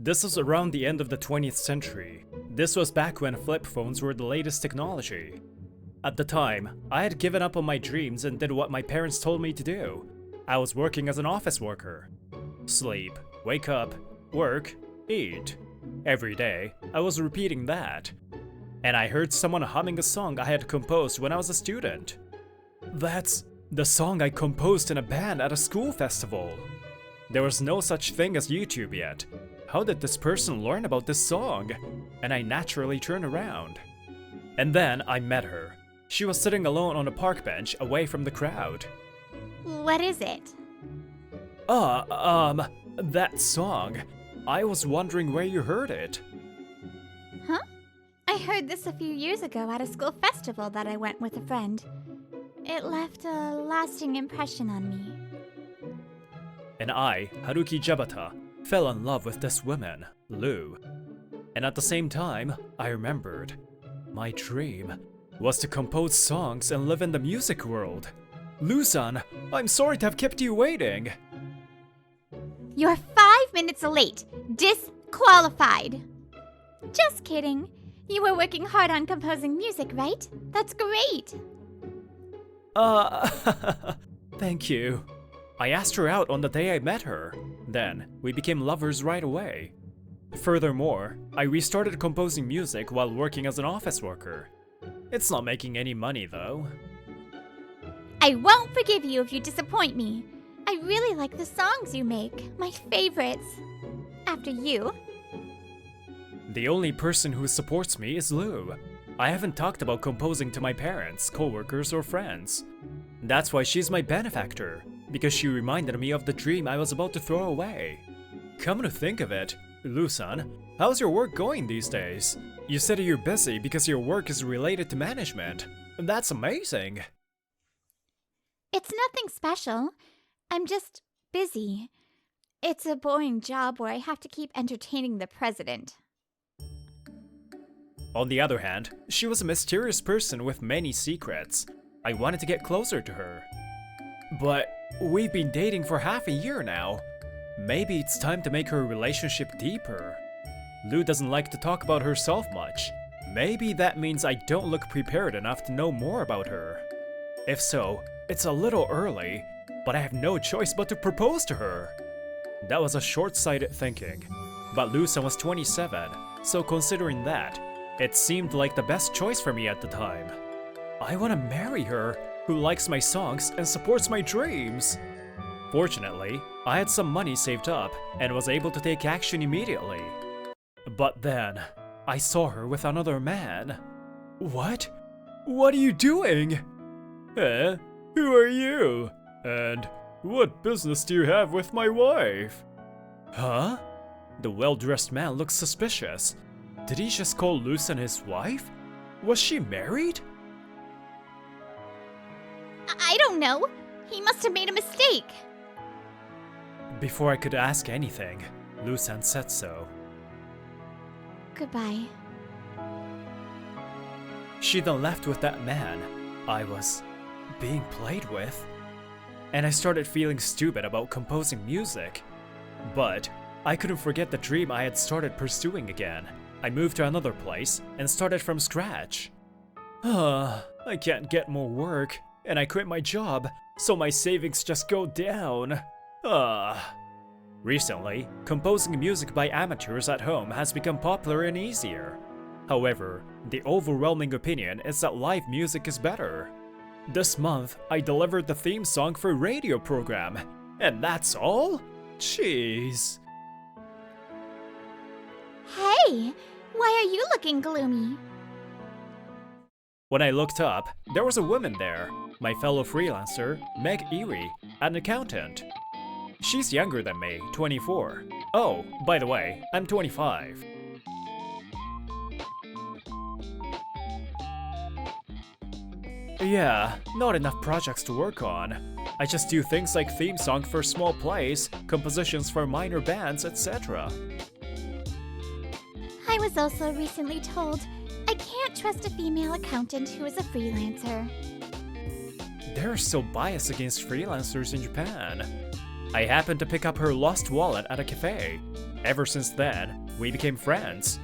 This was around the end of the 20th century. This was back when flip phones were the latest technology. At the time, I had given up on my dreams and did what my parents told me to do. I was working as an office worker. Sleep, wake up, work, eat. Every day, I was repeating that. And I heard someone humming a song I had composed when I was a student. That's the song I composed in a band at a school festival. There was no such thing as YouTube yet. How did this person learn about this song? And I naturally turned around. And then I met her. She was sitting alone on a park bench away from the crowd. What is it? That song. I was wondering where you heard it. Huh? I heard this a few years ago at a school festival that I went with a friend. It left a lasting impression on me. And I, Haruki Jabata, fell in love with this woman, Lou. And at the same time, I remembered. My dream was to compose songs and live in the music world. Lou-san, I'm sorry to have kept you waiting. You're 5 minutes late. Disqualified. Just kidding. You were working hard on composing music, right? That's great. Thank you. I asked her out on the day I met her. Then, we became lovers right away. Furthermore, I restarted composing music while working as an office worker. It's not making any money though. I won't forgive you if you disappoint me. I really like the songs you make, my favorites. After you. The only person who supports me is Lou. I haven't talked about composing to my parents, coworkers, or friends. That's why she's my benefactor, because she reminded me of the dream I was about to throw away. Come to think of it, Lou-san, how's your work going these days? You said you're busy because your work is related to management. That's amazing. It's nothing special. I'm just busy. It's a boring job where I have to keep entertaining the president. On the other hand, she was a mysterious person with many secrets. I wanted to get closer to her. But we've been dating for half a year now. Maybe it's time to make her relationship deeper. Lou doesn't like to talk about herself much. Maybe that means I don't look prepared enough to know more about her. If so, it's a little early, but I have no choice but to propose to her. That was a short-sighted thinking. But Lou-san was 27, so considering that, it seemed like the best choice for me at the time. I want to marry her, who likes my songs and supports my dreams. Fortunately, I had some money saved up and was able to take action immediately. But then, I saw her with another man. What? What are you doing? Who are you? And what business do you have with my wife? Huh? The well-dressed man looks suspicious. Did he just call Lou-san his wife? Was she married? I don't know. He must have made a mistake. Before I could ask anything, Lou-san said so. Goodbye. She then left with that man. I was being played with. And I started feeling stupid about composing music. But I couldn't forget the dream I had started pursuing again. I moved to another place and started from scratch. I can't get more work, and I quit my job, so my savings just go down. Recently, composing music by amateurs at home has become popular and easier. However, the overwhelming opinion is that live music is better. This month, I delivered the theme song for a radio program, and that's all? Jeez. Hey, why are you looking gloomy? When I looked up, there was a woman there, my fellow freelancer, Meg Erie, an accountant. She's younger than me, 24. Oh, by the way, I'm 25. Yeah, not enough projects to work on. I just do things like theme song for small plays, compositions for minor bands, etc. I was also recently told I can't trust a female accountant who is a freelancer. They're so biased against freelancers in Japan. I happened to pick up her lost wallet at a cafe. Ever since then, we became friends.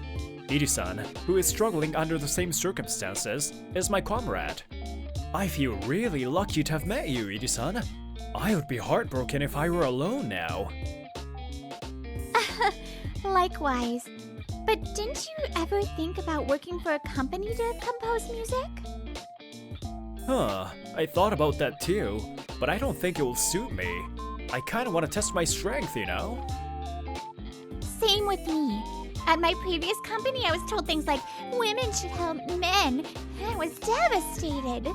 Iri-san, who is struggling under the same circumstances, is my comrade. I feel really lucky to have met you, Iri-san. I would be heartbroken if I were alone now. Likewise. But didn't you ever think about working for a company to compose music? I thought about that too, but I don't think it will suit me. I kinda want to test my strength, you know? Same with me. At my previous company, I was told things like women should help men, and I was devastated.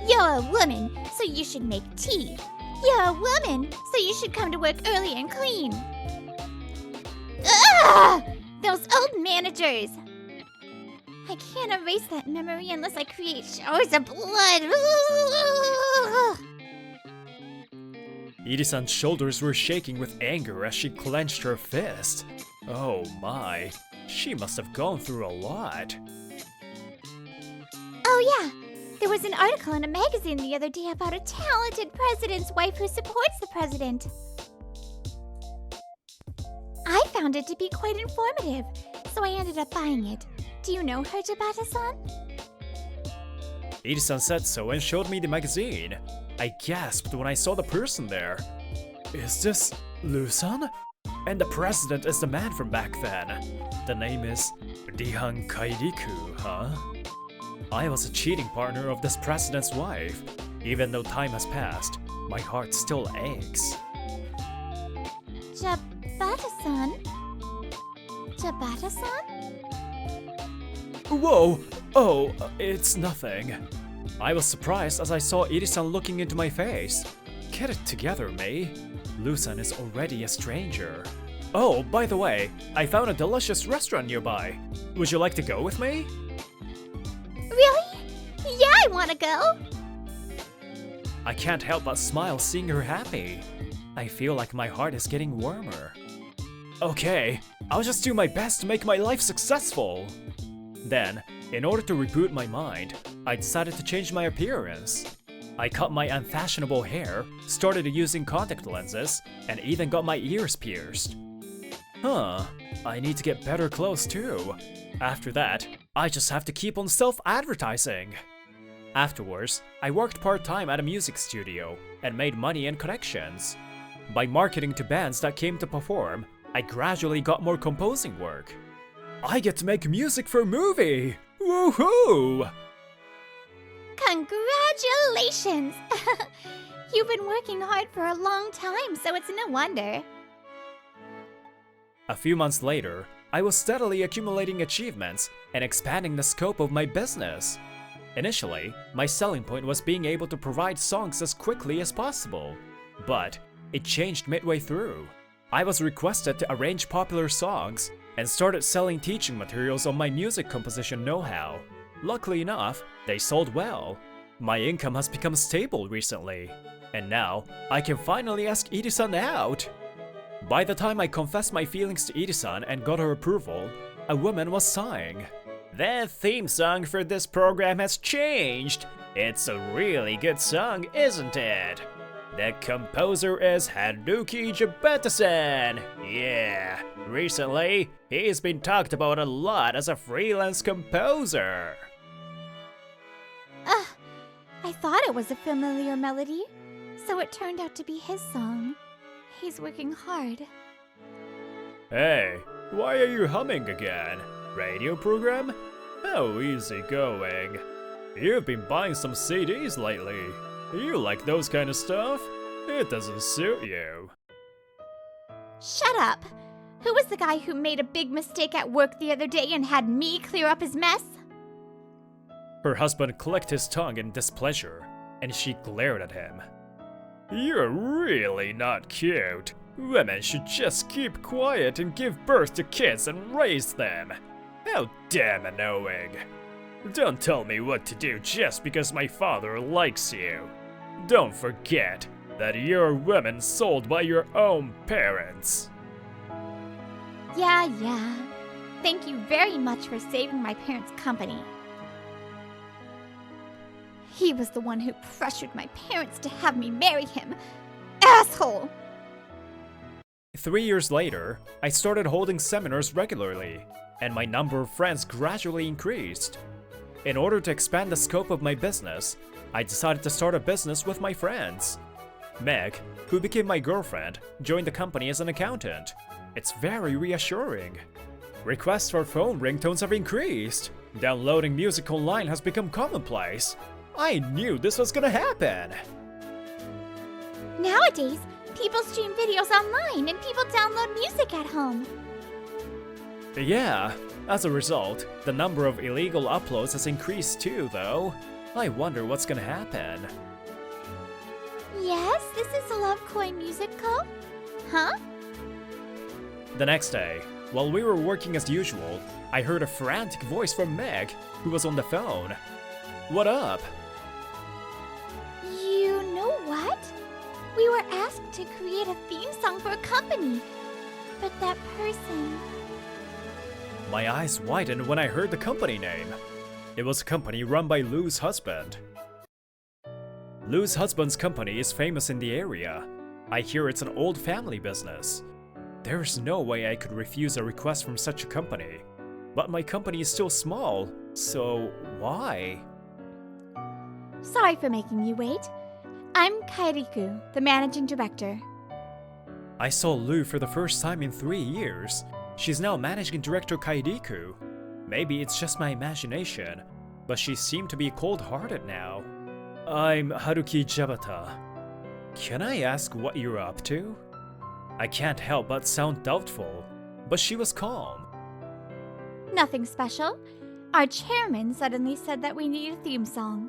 You're a woman, so you should make tea. You're a woman, so you should come to work early and clean. Ugh! Those old managers! I can't erase that memory unless I create showers of blood. Iri-san's shoulders were shaking with anger as she clenched her fist. Oh my, she must have gone through a lot. Oh yeah, there was an article in a magazine the other day about a talented president's wife who supports the president. I found it to be quite informative, so I ended up buying it. Do you know her, Tabata-san? Iri-san said so and showed me the magazine. I gasped when I saw the person there. Is this Lu-san? And the president is the man from back then. The name is Rihan Kairiku, huh? I was a cheating partner of this president's wife. Even though time has passed, my heart still aches. Tabata-san? Tabata-san? Whoa! Oh, it's nothing. I was surprised as I saw Iri-san looking into my face. Get it together, Mei. Lu-san is already a stranger. Oh, by the way, I found a delicious restaurant nearby. Would you like to go with me? Really? Yeah, I wanna go! I can't help but smile seeing her happy. I feel like my heart is getting warmer. Okay, I'll just do my best to make my life successful. Then, in order to reboot my mind, I decided to change my appearance. I cut my unfashionable hair, started using contact lenses, and even got my ears pierced. I need to get better clothes too. After that, I just have to keep on self-advertising. Afterwards, I worked part-time at a music studio and made money and connections. By marketing to bands that came to perform, I gradually got more composing work. I get to make music for a movie! Woohoo! Congratulations! You've been working hard for a long time, so it's no wonder. A few months later, I was steadily accumulating achievements and expanding the scope of my business. Initially, my selling point was being able to provide songs as quickly as possible. But it changed midway through. I was requested to arrange popular songs and started selling teaching materials on my music composition know-how. Luckily enough, they sold well. My income has become stable recently, and now I can finally ask Iri-san out. By the time I confessed my feelings to Iri-san and got her approval, a woman was sighing. The theme song for this program has changed. It's a really good song, isn't it? The composer is Haruki Jibata-san. Yeah, recently, he's been talked about a lot as a freelance composer. I thought it was a familiar melody, so it turned out to be his song. He's working hard. Hey, why are you humming again? Radio program? How easy going. You've been buying some CDs lately. You like those kind of stuff? It doesn't suit you. Shut up! Who was the guy who made a big mistake at work the other day and had me clear up his mess? Her husband clicked his tongue in displeasure, and she glared at him. You're really not cute. Women should just keep quiet and give birth to kids and raise them. How damn annoying. Don't tell me what to do just because my father likes you. Don't forget that you're women sold by your own parents. Yeah. Thank you very much for saving my parents' company. He was the one who pressured my parents to have me marry him. Asshole! 3 years later, I started holding seminars regularly, and my number of friends gradually increased. In order to expand the scope of my business, I decided to start a business with my friends. Meg, who became my girlfriend, joined the company as an accountant. It's very reassuring. Requests for phone ringtones have increased. Downloading music online has become commonplace. I knew this was gonna happen. Nowadays, people stream videos online and people download music at home. Yeah, as a result, the number of illegal uploads has increased too, though. I wonder what's gonna happen. Yes, this is a Love Musical? Huh? The next day, while we were working as usual, I heard a frantic voice from Meg, who was on the phone. What up? You know what? We were asked to create a theme song for a company, but that person... My eyes widened when I heard the company name. It was a company run by Lou's husband. Lou's husband's company is famous in the area. I hear it's an old family business. There's no way I could refuse a request from such a company. But my company is still small, so why? Sorry for making you wait. I'm Kairiku, the managing director. I saw Lou for the first time in 3 years. She's now managing director Kairiku. Maybe it's just my imagination, but she seemed to be cold-hearted now. I'm Haruki Jabata. Can I ask what you're up to? I can't help but sound doubtful, but she was calm. Nothing special. Our chairman suddenly said that we need a theme song.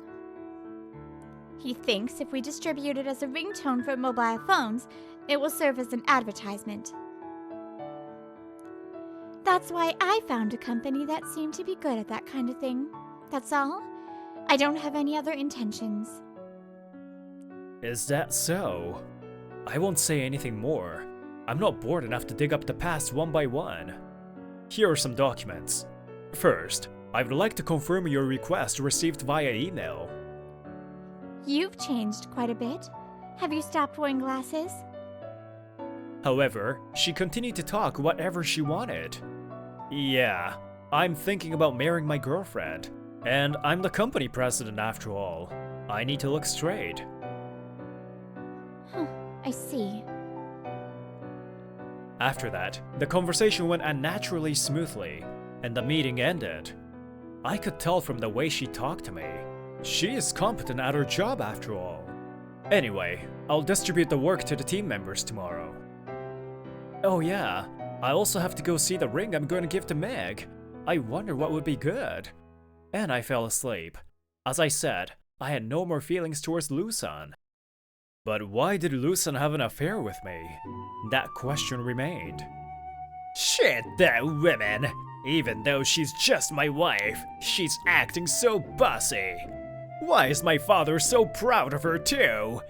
He thinks if we distribute it as a ringtone for mobile phones, it will serve as an advertisement. That's why I found a company that seemed to be good at that kind of thing. That's all. I don't have any other intentions. Is that so? I won't say anything more. I'm not bored enough to dig up the past one by one. Here are some documents. First, I would like to confirm your request received via email. You've changed quite a bit. Have you stopped wearing glasses? However, she continued to talk whatever she wanted. Yeah, I'm thinking about marrying my girlfriend, and I'm the company president after all. I need to look straight. Huh, I see. After that, the conversation went unnaturally smoothly, and the meeting ended. I could tell from the way she talked to me. She is competent at her job after all. Anyway, I'll distribute the work to the team members tomorrow. Oh yeah, I also have to go see the ring I'm going to give to Meg. I wonder what would be good. And I fell asleep. As I said, I had no more feelings towards Lou-san. But why did Lou-san have an affair with me? That question remained. Shit, that woman! Even though she's just my wife, she's acting so bossy. Why is my father so proud of her too?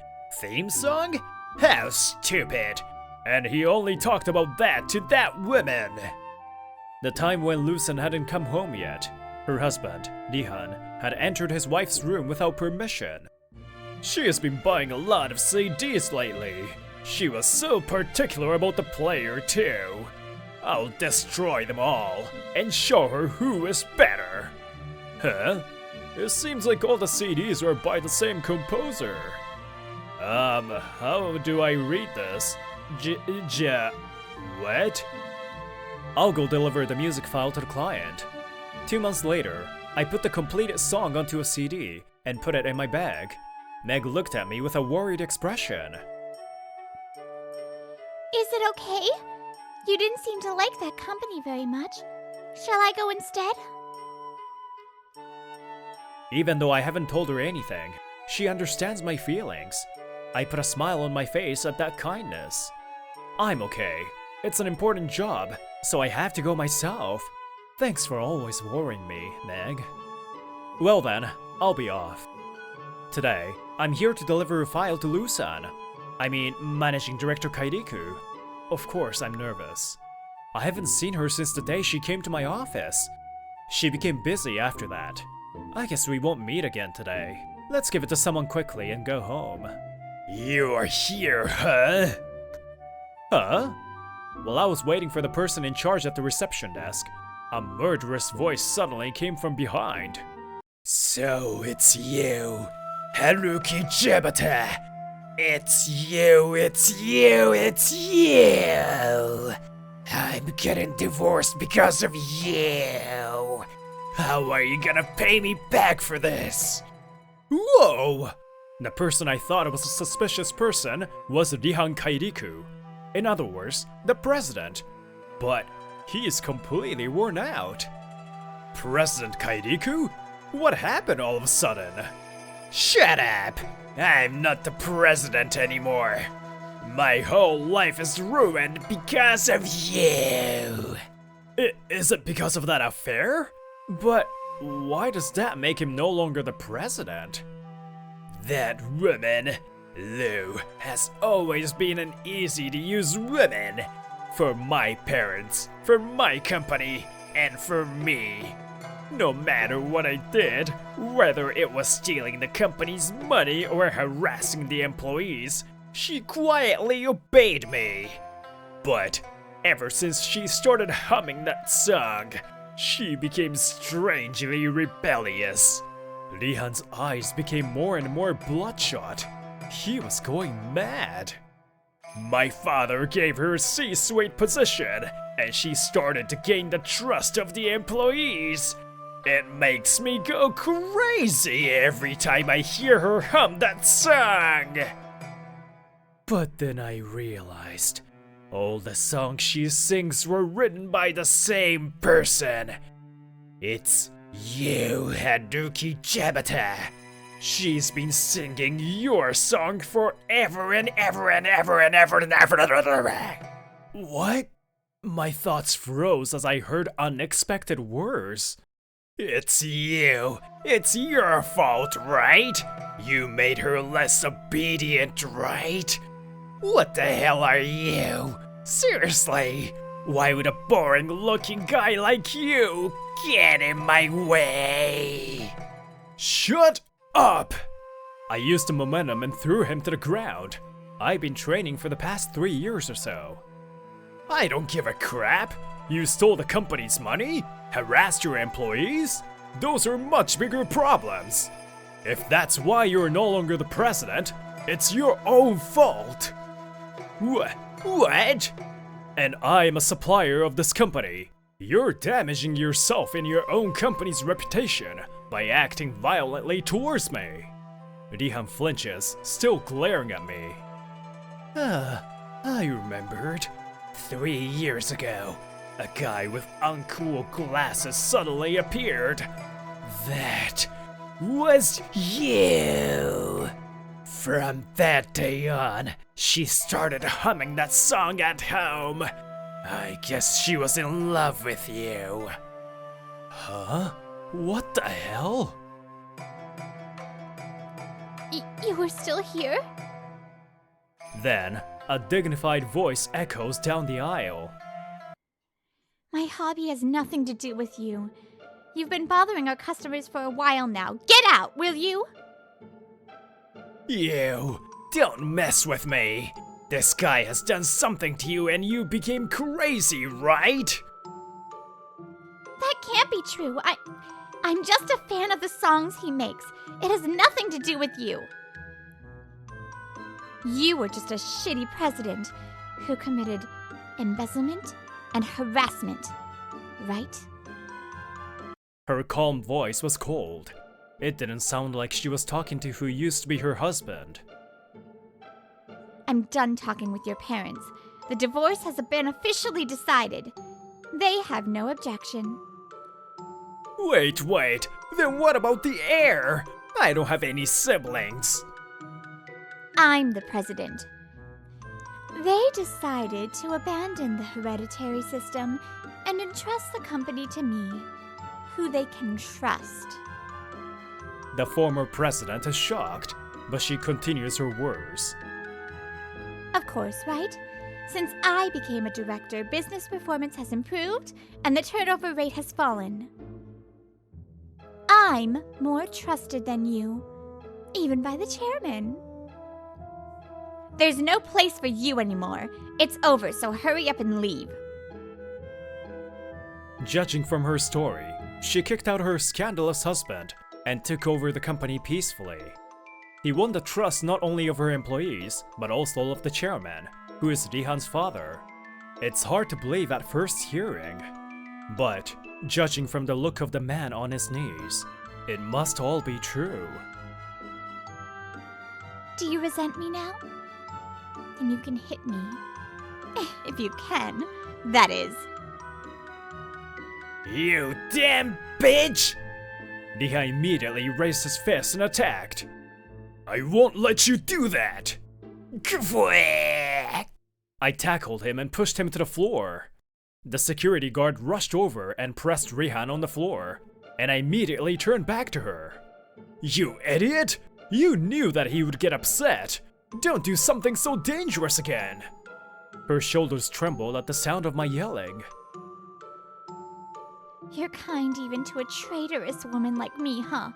Theme song? How stupid! And he only talked about that to that woman! The time when Lou-san hadn't come home yet, her husband, Nihan, had entered his wife's room without permission. She has been buying a lot of CDs lately. She was so particular about the player too. I'll destroy them all and show her who is better. Huh? It seems like all the CDs are by the same composer. How do I read this? What? I'll go deliver the music file to the client. 2 months later, I put the completed song onto a CD and put it in my bag. Meg looked at me with a worried expression. Is it okay? You didn't seem to like that company very much. Shall I go instead? Even though I haven't told her anything, she understands my feelings. I put a smile on my face at that kindness. I'm okay. It's an important job, so I have to go myself. Thanks for always worrying me, Meg. Well then, I'll be off. Today, I'm here to deliver a file to Lou-san. I mean, Managing Director Kairiku. Of course, I'm nervous. I haven't seen her since the day she came to my office. She became busy after that. I guess we won't meet again today. Let's give it to someone quickly and go home. You're here, huh? Huh? While I was waiting for the person in charge at the reception desk, a murderous voice suddenly came from behind. So it's you, Haruki Jabata. It's you, it's you, it's you. I'm getting divorced because of you. How are you gonna pay me back for this? Whoa! The person I thought was a suspicious person was Rihan Kairiku. In other words, the president. But he is completely worn out. President Kairiku? What happened all of a sudden? Shut up! I'm not the president anymore. My whole life is ruined because of you. Is it because of that affair? But why does that make him no longer the president? That woman, Lou, has always been an easy-to-use woman. For my parents, for my company, and for me. No matter what I did, whether it was stealing the company's money or harassing the employees, she quietly obeyed me. But ever since she started humming that song, she became strangely rebellious. Rihan's eyes became more and more bloodshot. He was going mad. My father gave her a C-suite position, and she started to gain the trust of the employees. It makes me go crazy every time I hear her hum that song. But then I realized all the songs she sings were written by the same person. It's you, Haruki Jabata. She's been singing your song forever and ever and ever and ever and ever and ever. What? My thoughts froze as I heard unexpected words. It's you. It's your fault, right? You made her less obedient, right? What the hell are you? Seriously, why would a boring-looking guy like you get in my way? Shut up! I used the momentum and threw him to the ground. I've been training for the past 3 years or so. I don't give a crap. You stole the company's money? Harassed your employees? Those are much bigger problems. If that's why you're no longer the president, it's your own fault. What? And I'm a supplier of this company. You're damaging yourself and your own company's reputation by acting violently towards me. Rihan flinches, still glaring at me. I remembered. 3 years ago, a guy with uncool glasses suddenly appeared. That was you. From that day on, she started humming that song at home. I guess she was in love with you. Huh? What the hell? You were still here? Then, a dignified voice echoes down the aisle. My hobby has nothing to do with you. You've been bothering our customers for a while now. Get out, will you? You, don't mess with me. This guy has done something to you and you became crazy, right? That can't be true. I'm just a fan of the songs he makes. It has nothing to do with you. You were just a shitty president who committed embezzlement and harassment, right? Her calm voice was cold. It didn't sound like she was talking to who used to be her husband. I'm done talking with your parents. The divorce has been officially decided. They have no objection. Wait, then what about the heir? I don't have any siblings. I'm the president. They decided to abandon the hereditary system and entrust the company to me, who they can trust. The former president is shocked, but she continues her words. Of course, right? Since I became a director, business performance has improved and the turnover rate has fallen. I'm more trusted than you, even by the chairman. There's no place for you anymore. It's over, so hurry up and leave. Judging from her story, she kicked out her scandalous husband and took over the company peacefully. He won the trust not only of her employees, but also of the chairman, who is Rihan's father. It's hard to believe at first hearing, but judging from the look of the man on his knees, it must all be true. Do you resent me now? Then you can hit me. If you can, that is. You damn bitch! Riha immediately raised his fist and attacked. I won't let you do that! I tackled him and pushed him to the floor. The security guard rushed over and pressed Rihan on the floor, and I immediately turned back to her. You idiot! You knew that he would get upset! Don't do something so dangerous again! Her shoulders trembled at the sound of my yelling. You're kind even to a traitorous woman like me, huh?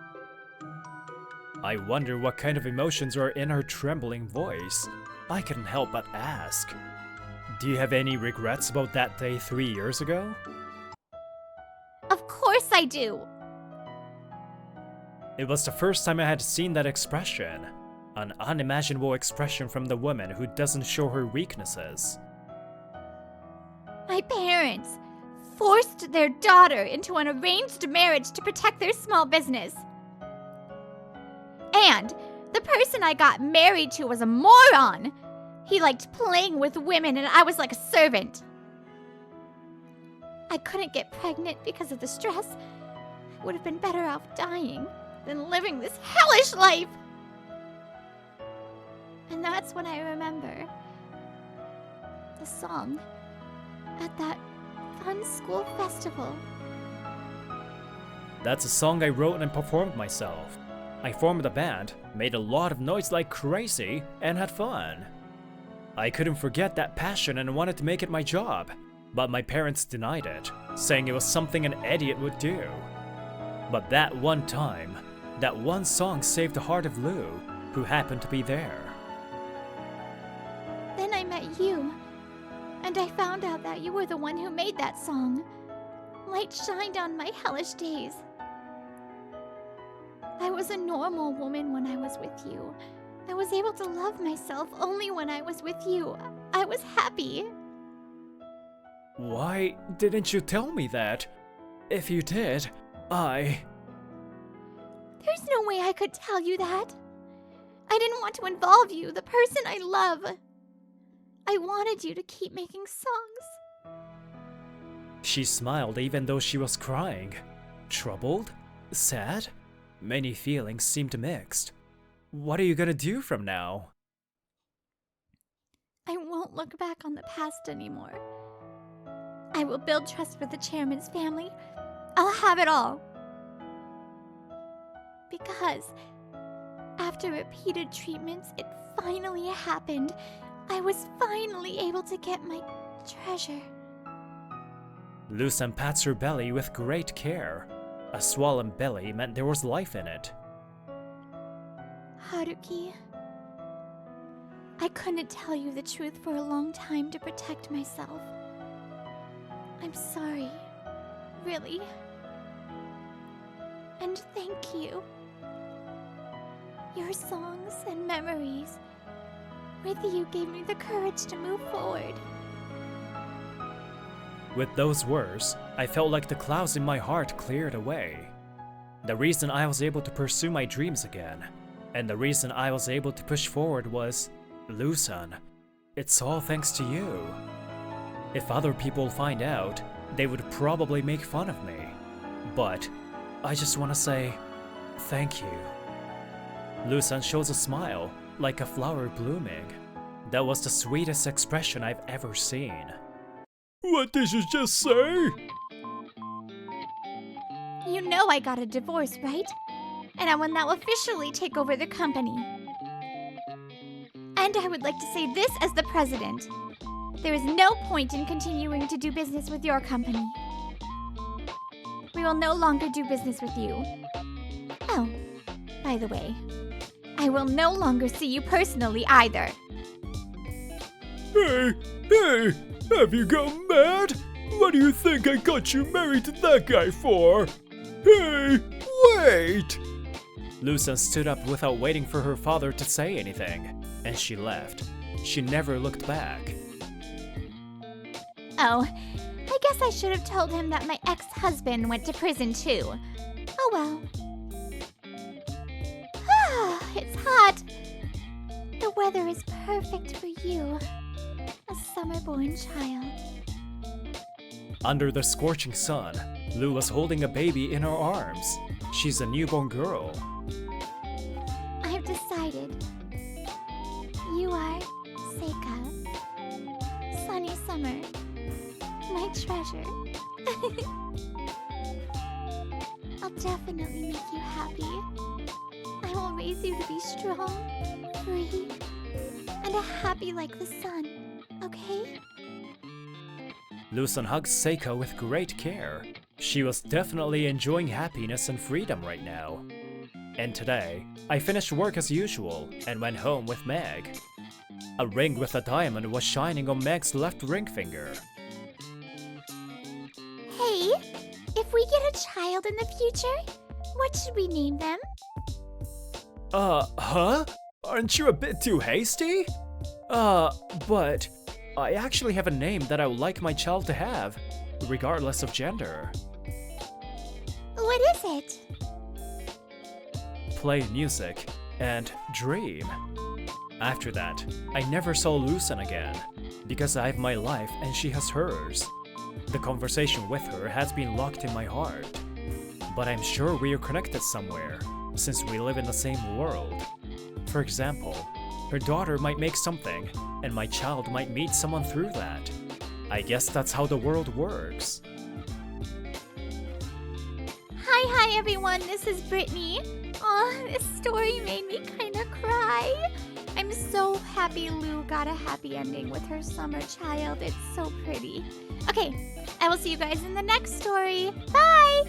I wonder what kind of emotions are in her trembling voice. I couldn't help but ask. Do you have any regrets about that day 3 years ago? Of course I do! It was the first time I had seen that expression. An unimaginable expression from the woman who doesn't show her weaknesses. My parents forced their daughter into an arranged marriage to protect their small business. And the person I got married to was a moron! He liked playing with women and I was like a servant. I couldn't get pregnant because of the stress. I would have been better off dying than living this hellish life. And that's when I remember the song at that fun school festival. That's a song I wrote and performed myself. I formed a band, made a lot of noise like crazy, and had fun. I couldn't forget that passion and wanted to make it my job, but my parents denied it, saying it was something an idiot would do. But that one time, that one song saved the heart of Lou, who happened to be there. Then I met you, and I found out that you were the one who made that song. Light shined on my hellish days. I was a normal woman when I was with you. I was able to love myself only when I was with you. I was happy. Why didn't you tell me that? If you did, There's no way I could tell you that. I didn't want to involve you, the person I love. I wanted you to keep making songs. She smiled even though she was crying. Troubled? Sad? Many feelings seemed mixed. What are you gonna do from now? I won't look back on the past anymore. I will build trust with the chairman's family. I'll have it all. Because after repeated treatments, it finally happened. I was finally able to get my treasure. Lusan pats her belly with great care. A swollen belly meant there was life in it. Haruki, I couldn't tell you the truth for a long time to protect myself. I'm sorry, really. And thank you. Your songs and memories with you gave me the courage to move forward. With those words, I felt like the clouds in my heart cleared away. The reason I was able to pursue my dreams again, and the reason I was able to push forward was, Lusan, it's all thanks to you. If other people find out, they would probably make fun of me. But I just want to say, thank you. Lusan shows a smile, like a flower blooming. That was the sweetest expression I've ever seen. What did you just say? You know I got a divorce, right? And I will now officially take over the company. And I would like to say this as the president. There is no point in continuing to do business with your company. We will no longer do business with you. Oh, by the way, I will no longer see you personally either. Hey, have you gone mad? What do you think I got you married to that guy for? Hey, wait! Lucen stood up without waiting for her father to say anything, and she left. She never looked back. Oh, I guess I should have told him that my ex-husband went to prison too. Oh well. It's hot. The weather is perfect for you, a summer-born child. Under the scorching sun, Lou was holding a baby in her arms. She's a newborn girl. I've decided. You are Seika. Sunny summer. My treasure. I'll definitely make you happy. I will raise you to be strong, free, and happy like the sun, okay? Lucen hugged Seika with great care. She was definitely enjoying happiness and freedom right now. And today, I finished work as usual and went home with Meg. A ring with a diamond was shining on Meg's left ring finger. Hey, if we get a child in the future, what should we name them? Huh? Aren't you a bit too hasty? But I actually have a name that I would like my child to have, regardless of gender. What is it? Play music and dream. After that, I never saw Lucen again, because I have my life and she has hers. The conversation with her has been locked in my heart. But I'm sure we are connected somewhere, since we live in the same world. For example, her daughter might make something, and my child might meet someone through that. I guess that's how the world works. Hi everyone, this is Brittany. Aw, this story made me kinda cry. I'm so happy Lou got a happy ending with her summer child. It's so pretty. Okay, I will see you guys in the next story. Bye!